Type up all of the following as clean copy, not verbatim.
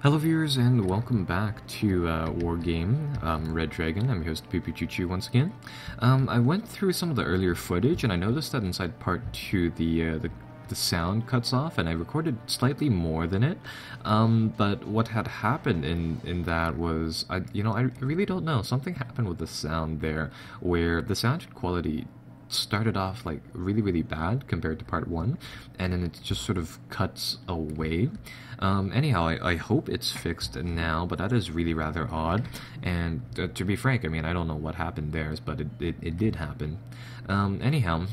Hello viewers and welcome back to Wargame, Red Dragon. I'm your host Choo once again. I went through some of the earlier footage and I noticed that inside part 2 the sound cuts off, and I recorded slightly more than it. But what had happened in that was, I really don't know. Something happened with the sound there where the sound quality started off like really bad compared to part 1, and then it just sort of cuts away. Anyhow, I hope it's fixed now, but that is really rather odd. And to be frank, I mean, I don't know what happened there, but it did happen. Anyhow,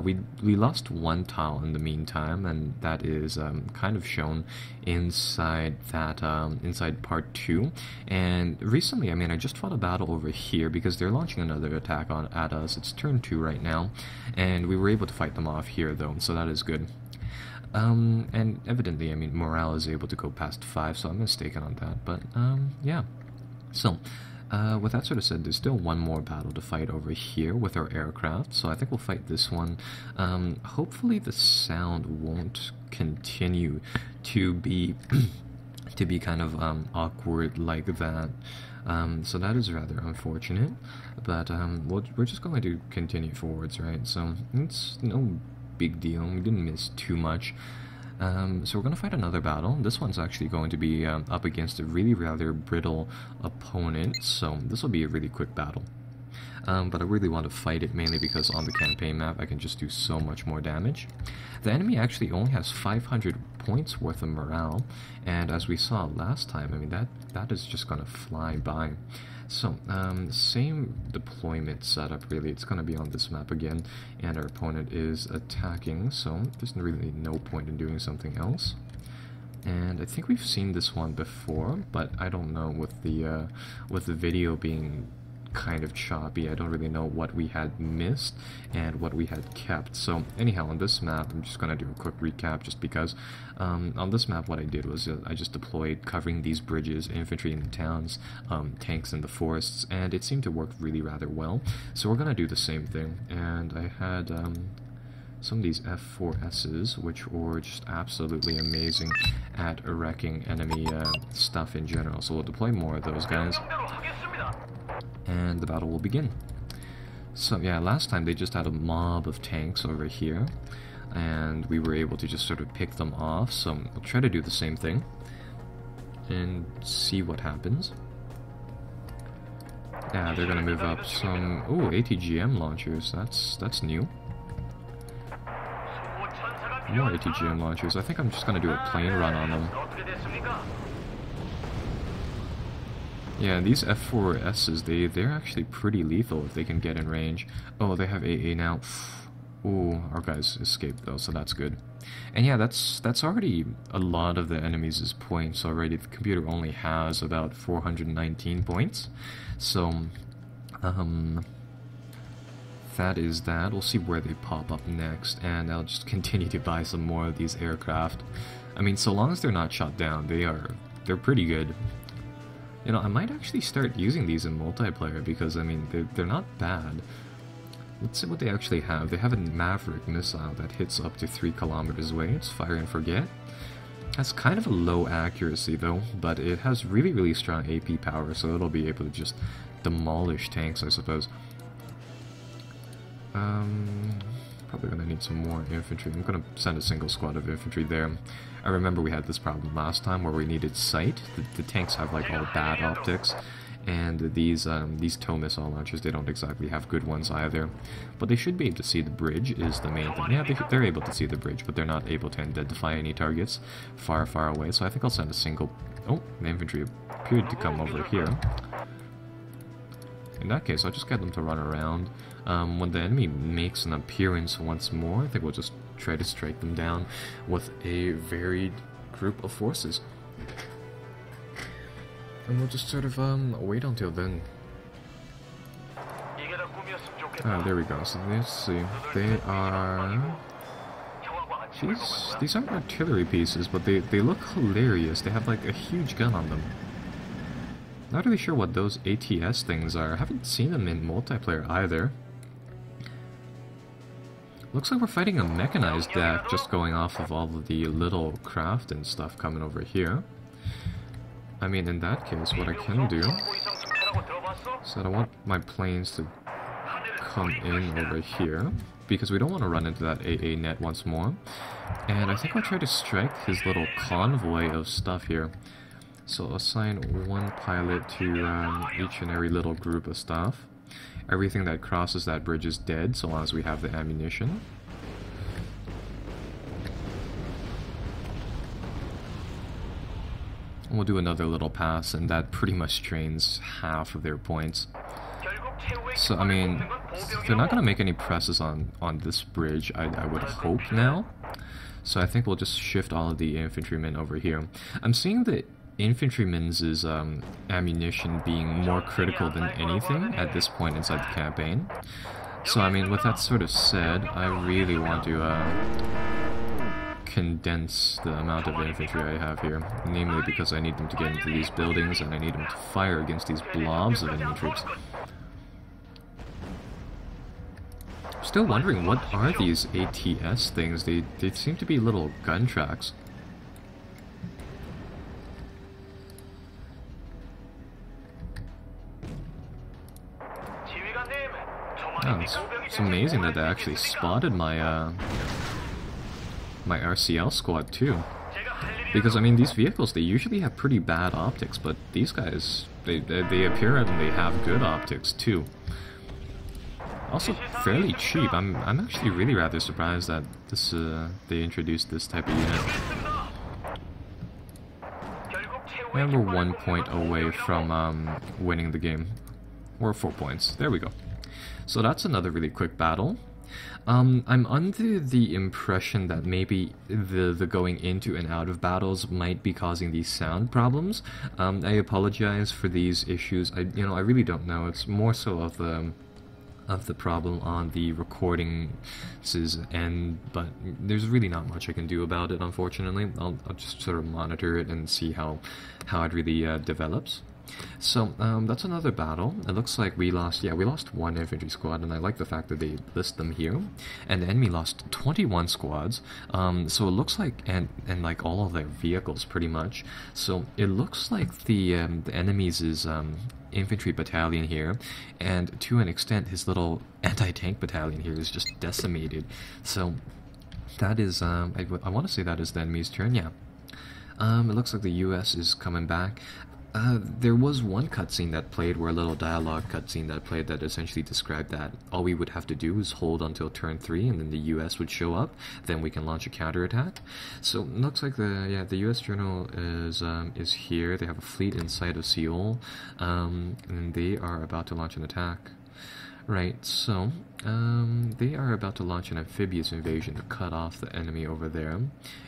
we lost one tile in the meantime, and that is kind of shown inside that inside part 2. And recently, I mean, I just fought a battle over here because they're launching another attack at us. It's turn 2 right now, and we were able to fight them off here though, so that is good. And evidently, I mean, morale is able to go past 5, so I'm mistaken on that, but yeah. So, with that sort of said, there's still one more battle to fight over here with our aircraft, so I think we'll fight this one. Hopefully the sound won't continue to be to be kind of awkward like that. So that is rather unfortunate, but we're just going to continue forwards, right? So it's no big deal, we didn't miss too much. So we're going to fight another battle. This one's actually going to be up against a really rather brittle opponent, so this will be a really quick battle. But I really want to fight it mainly because on the campaign map I can just do so much more damage. The enemy actually only has 500 points worth of morale, and as we saw last time, I mean, that is just going to fly by. So, same deployment setup really. It's going to be on this map again, and our opponent is attacking, so there's really no point in doing something else. And I think we've seen this one before, but I don't know, with the video being kind of choppy, I don't really know what we had missed and what we had kept. So anyhow, on this map, I'm just gonna do a quick recap just because on this map what I did was I just deployed covering these bridges, infantry in the towns, tanks in the forests, and it seemed to work really rather well. So we're gonna do the same thing, and I had some of these F4Ss, which were just absolutely amazing at wrecking enemy stuff in general. So we'll deploy more of those guys, and the battle will begin. So yeah, last time they just had a mob of tanks over here, and we were able to just sort of pick them off, so we'll try to do the same thing and see what happens. Yeah, they're gonna move up some... Ooh, ATGM launchers, that's new. More ATGM launchers. I think I'm just gonna do a plane run on them. Yeah, these F4Ss, they're actually pretty lethal if they can get in range. Oh, they have AA now. Ooh, our guys escaped though, so that's good. And yeah, that's already a lot of the enemies' points already. The computer only has about 419 points. So, that is that. We'll see where they pop up next, and I'll just continue to buy some more of these aircraft. I mean, so long as they're not shot down, they're pretty good. You know, I might actually start using these in multiplayer because, I mean, they're not bad. Let's see what they actually have. They have a Maverick missile that hits up to 3 kilometers away. It's fire and forget. Has kind of a low accuracy though, but it has really strong AP power, so it'll be able to just demolish tanks, I suppose. Probably gonna need some more infantry. I'm gonna send a single squad of infantry there. I remember we had this problem last time where we needed sight. The tanks have like all bad optics, and these tow missile launchers, they don't exactly have good ones either. But they should be able to see the bridge is the main thing. Yeah, they're able to see the bridge, but they're not able to identify any targets far away. So I think I'll send a single... Oh, the infantry appeared to come over here. In that case, I'll just get them to run around. When the enemy makes an appearance once more, I think we'll just try to strike them down with a varied group of forces. And we'll just sort of wait until then. There we go. So let's see. They are... Jeez, these aren't artillery pieces, but they look hilarious. They have like a huge gun on them. Not really sure what those ATS things are. I haven't seen them in multiplayer either. Looks like we're fighting a mechanized deck, just going off of all of the little craft and stuff coming over here. I mean, in that case, what I can do... So I don't want my planes to come in over here, because we don't want to run into that AA net once more. And I think I'll try to strike his little convoy of stuff here. So I'll assign one pilot to each and every little group of stuff. Everything that crosses that bridge is dead, so long as we have the ammunition. We'll do another little pass, and that pretty much drains half of their points. So, I mean, they're not going to make any presses on this bridge, I would hope now. So I think we'll just shift all of the infantrymen over here. I'm seeing the infantrymen's ammunition being more critical than anything at this point inside the campaign. So, I mean, with that sort of said, I really want to condense the amount of infantry I have here, namely because I need them to get into these buildings and I need them to fire against these blobs of enemy troops. Still wondering, what are these ATS things? They seem to be little gun tracks. Oh, it's amazing that they actually spotted my my RCL squad too. Because, I mean, these vehicles, they usually have pretty bad optics, but these guys, they apparently have good optics too. Also fairly cheap. I'm actually really rather surprised that this they introduced this type of unit. And we're 1 point away from winning the game. We're 4 points. There we go. So that's another really quick battle. I'm under the impression that maybe the going into and out of battles might be causing these sound problems. I apologize for these issues. I really don't know. It's more so of the problem on the recording end, but there's really not much I can do about it, unfortunately. I'll just sort of monitor it and see how it really develops. So, that's another battle. It looks like we lost one infantry squad, and I like the fact that they list them here. And the enemy lost 21 squads, so it looks like, and like all of their vehicles, pretty much. So, it looks like the enemy's infantry battalion here, and to an extent, his little anti-tank battalion here is just decimated. So, that is, I want to say that is the enemy's turn, yeah. It looks like the US is coming back. There was one cutscene that played, where a little dialogue cutscene that played that essentially described that all we would have to do is hold until turn 3 and then the US would show up, then we can launch a counterattack. So it looks like the US general is here. They have a fleet inside of Seoul, and they are about to launch an attack. Right, so they are about to launch an amphibious invasion to cut off the enemy over there,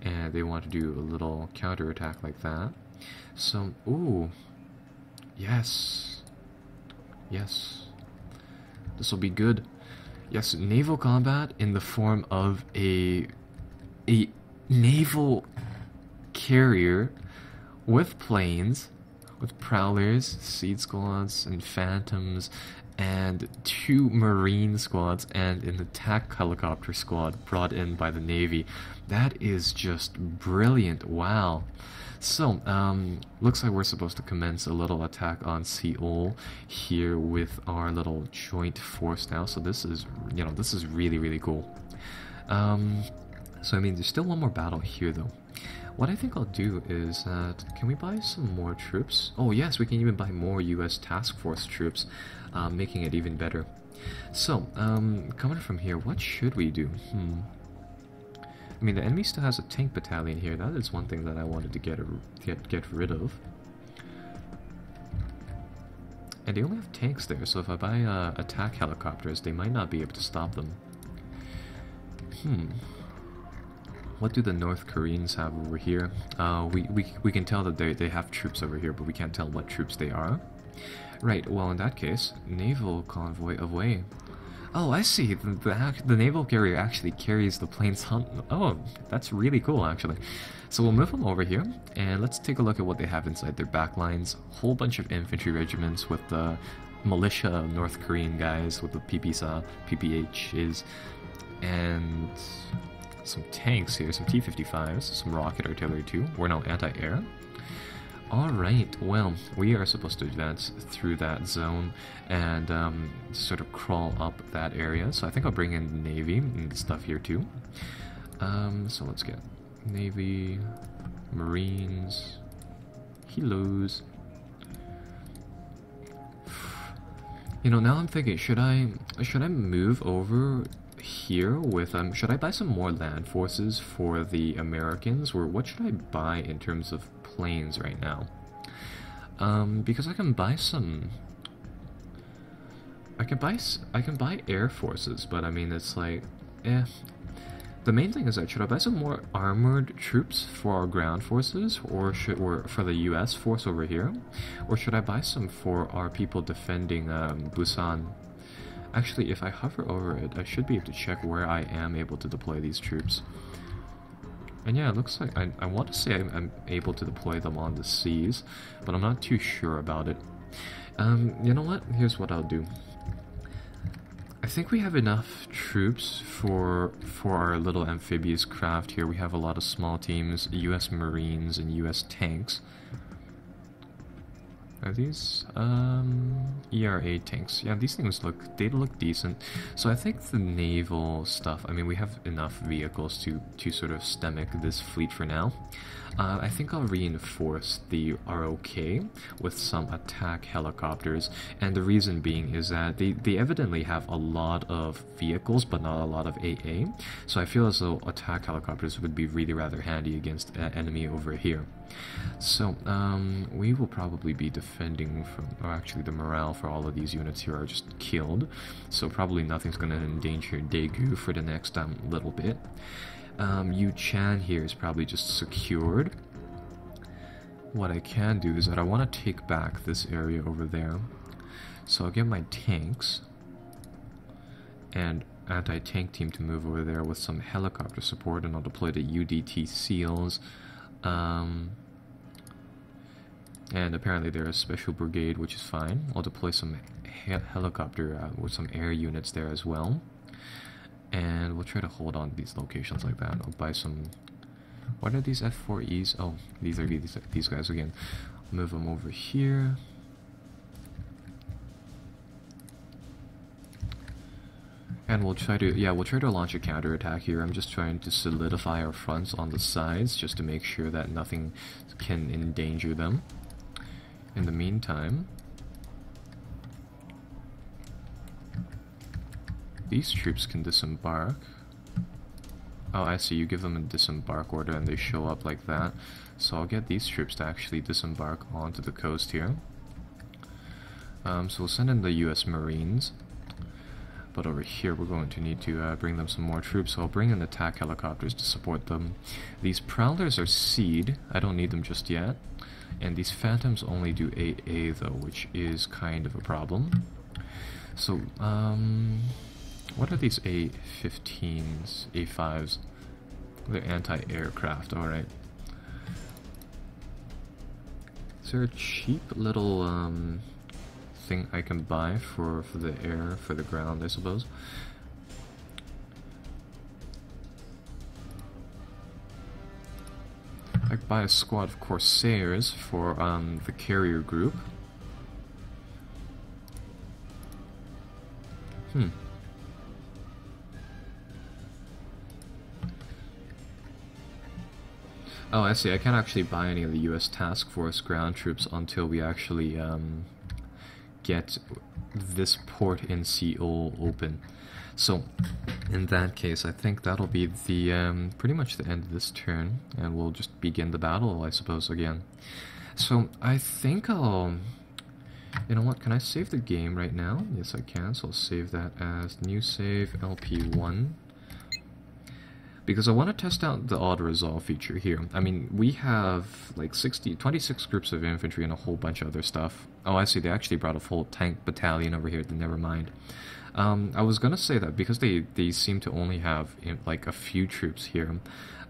and they want to do a little counterattack like that. So, ooh, yes, this will be good. Yes, naval combat in the form of a naval carrier with planes, with prowlers, seed squads, and phantoms, and 2 marine squads, and an attack helicopter squad brought in by the Navy. That is just brilliant, wow. So, looks like we're supposed to commence a little attack on Seoul here with our little joint force now. So this is, this is really, really cool. So I mean, there's still one more battle here though. What I think I'll do is, can we buy some more troops? Oh yes, we can even buy more US task force troops, making it even better. So, coming from here, what should we do? I mean, the enemy still has a tank battalion here. That is one thing that I wanted to get rid of. And they only have tanks there, so if I buy attack helicopters, they might not be able to stop them. What do the North Koreans have over here? We can tell that they have troops over here, but we can't tell what troops they are. Right, well in that case, naval convoy away. Oh, I see. The naval carrier actually carries the planes on... Oh, that's really cool, actually. So we'll move them over here, and let's take a look at what they have inside their backlines. Whole bunch of infantry regiments with the militia North Korean guys with the PPHs, and some tanks here, some T-55s, some rocket artillery too. We're now anti-air. Alright, well, we are supposed to advance through that zone and sort of crawl up that area. So I think I'll bring in the Navy and stuff here too. So let's get Navy, Marines, Helos. You know, now I'm thinking, should I move over here with should I buy some more land forces for the Americans, or what should I buy in terms of planes right now? Because I can buy some. I can buy air forces, but I mean it's like, eh. The main thing is that should I buy some more armored troops for our ground forces, or for the U.S. force over here, or should I buy some for our people defending Busan? Actually, if I hover over it, I should be able to check where I am able to deploy these troops. And yeah, it looks like I want to say I'm able to deploy them on the seas, but I'm not too sure about it. You know what? Here's what I'll do. I think we have enough troops for our little amphibious craft here. We have a lot of small teams, US Marines and US tanks. Are these ERA tanks? Yeah, these things look decent. So I think the naval stuff, I mean, we have enough vehicles to sort of stomach this fleet for now. I think I'll reinforce the ROK with some attack helicopters, and the reason being is that they evidently have a lot of vehicles but not a lot of AA, so I feel as though attack helicopters would be really rather handy against an enemy over here. So we will probably be defending from, or actually the morale for all of these units here are just killed, so probably nothing's going to endanger Daegu for the next little bit. Yu Chan here is probably just secured. What I can do is that I want to take back this area over there. So I'll get my tanks and anti-tank team to move over there with some helicopter support, and I'll deploy the UDT SEALs. And apparently they're a special brigade, which is fine. I'll deploy some helicopter with some air units there as well. And we'll try to hold on to these locations like that. I'll buy some... What are these F4Es? Oh, these are these guys again. Move them over here. And we'll try to launch a counterattack here. I'm just trying to solidify our fronts on the sides just to make sure that nothing can endanger them. In the meantime, these troops can disembark. Oh, I see, you give them a disembark order and they show up like that. So I'll get these troops to actually disembark onto the coast here. So we'll send in the US Marines. But over here we're going to need to bring them some more troops, so I'll bring in attack helicopters to support them. These Prowlers are Seed, I don't need them just yet. And these Phantoms only do 8A though, which is kind of a problem. So, what are these A-15s, A-5s? They're anti-aircraft, alright. Is there a cheap little thing I can buy for the air, for the ground, I suppose? I could buy a squad of Corsairs for the carrier group. Oh, I see. I can't actually buy any of the US Task Force ground troops until we actually get this port in Seoul open. So, in that case, I think that'll be the pretty much the end of this turn, and we'll just begin the battle, I suppose, again. So, I think I'll... You know what, can I save the game right now? Yes, I can, so I'll save that as new save LP1. Because I want to test out the auto-resolve feature here. I mean, we have like 26 groups of infantry and a whole bunch of other stuff. Oh, I see, they actually brought a full tank battalion over here, then never mind. I was gonna say that because they seem to only have like a few troops here,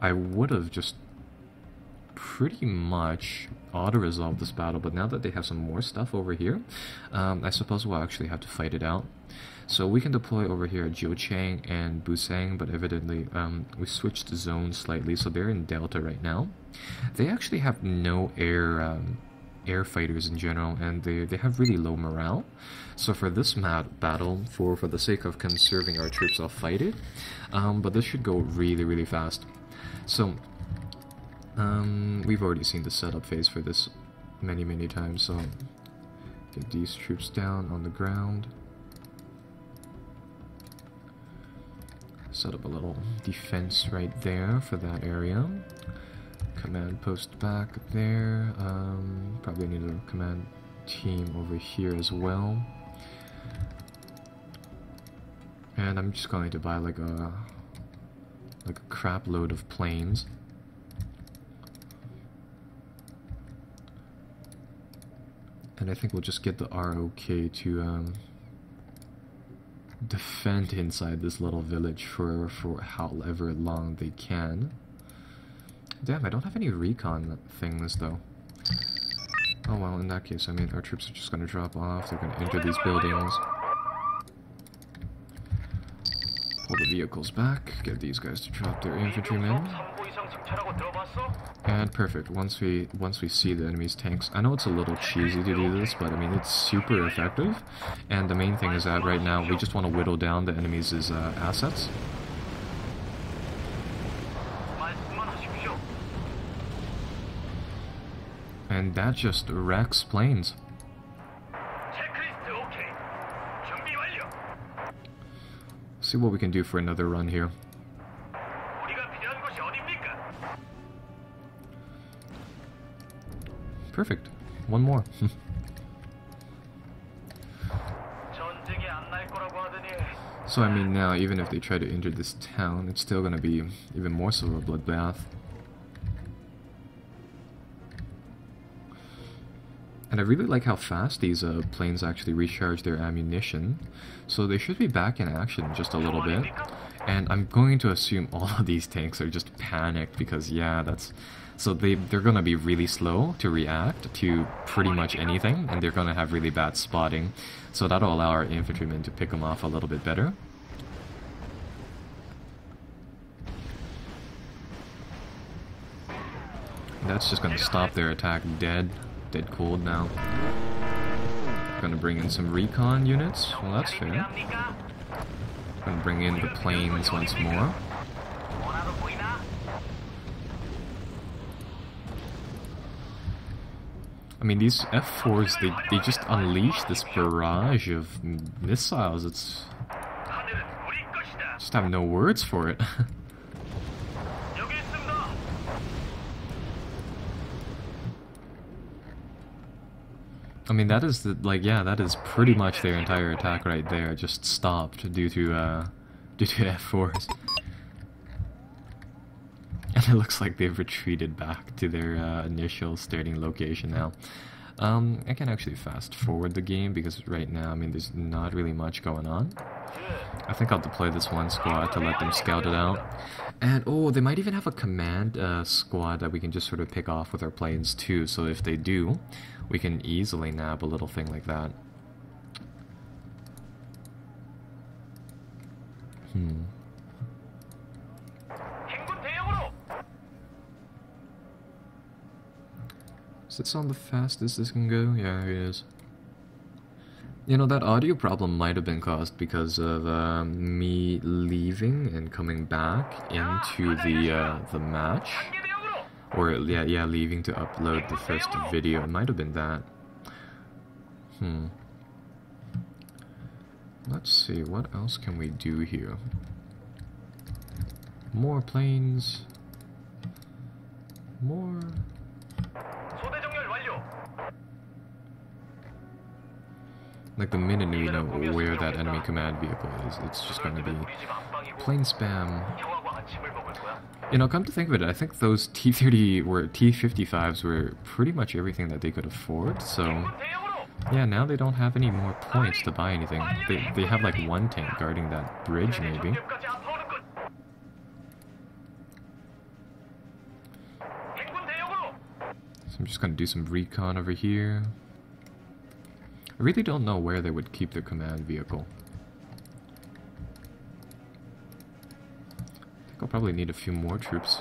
I would have just pretty much auto-resolved this battle, but now that they have some more stuff over here, I suppose we'll actually have to fight it out. So we can deploy over here at Jiuchang and Busang, but evidently we switched zones slightly, so they're in Delta right now. They actually have no air air fighters in general, and they have really low morale. So for this battle, for the sake of conserving our troops, I'll fight it. But this should go really fast. So we've already seen the setup phase for this many times. So get these troops down on the ground. Set up a little defense right there for that area. Command post back there. Probably need a command team over here as well. And I'm just going to buy like a crap load of planes. And I think we'll just get the ROK to defend inside this little village for however long they can. Damn, I don't have any recon things though. Oh well, in that case, I mean, our troops are just gonna drop off, they're gonna enter these buildings. Pull the vehicles back, get these guys to drop their infantrymen. And perfect, once we see the enemy's tanks, I know it's a little cheesy to do this, but I mean, it's super effective. And the main thing is that right now, we just want to whittle down the enemy's assets. And that just wrecks planes. See what we can do for another run here. Perfect. One more. So I mean now, even if they try to enter this town, it's still gonna be even more so of a bloodbath. And I really like how fast these planes actually recharge their ammunition. So they should be back in action in just a little bit. And I'm going to assume all of these tanks are just panicked because, yeah, that's... So they're going to be really slow to react to pretty much anything, and they're going to have really bad spotting. So that'll allow our infantrymen to pick them off a little bit better. That's just going to stop their attack dead cold now. Gonna bring in some recon units. Well, that's fair. Gonna bring in the planes once more. I mean, these F4s, they just unleash this barrage of missiles. It's... just have no words for it. I mean, that is the, like, yeah, that is pretty much their entire attack right there, just stopped due to F4s. And it looks like they've retreated back to their initial starting location now. I can actually fast forward the game because right now, I mean, there's not really much going on. I think I'll deploy this one squad to let them scout it out. And, oh, they might even have a command squad that we can just sort of pick off with our planes too, so if they do, we can easily nab a little thing like that. Is this on the fastest this can go? Yeah, it is. You know, that audio problem might have been caused because of me leaving and coming back into the match. Or, yeah, leaving to upload the first video. It might have been that. Let's see, what else can we do here? More planes. More... Like, the minute we know where that enemy command vehicle is, it's just going to be plane spam. You know, come to think of it, I think those T-30 or T-55s were pretty much everything that they could afford, so... Yeah, now they don't have any more points to buy anything. They have like one tank guarding that bridge, maybe. So I'm just going to do some recon over here. I really don't know where they would keep their command vehicle. I think I'll probably need a few more troops.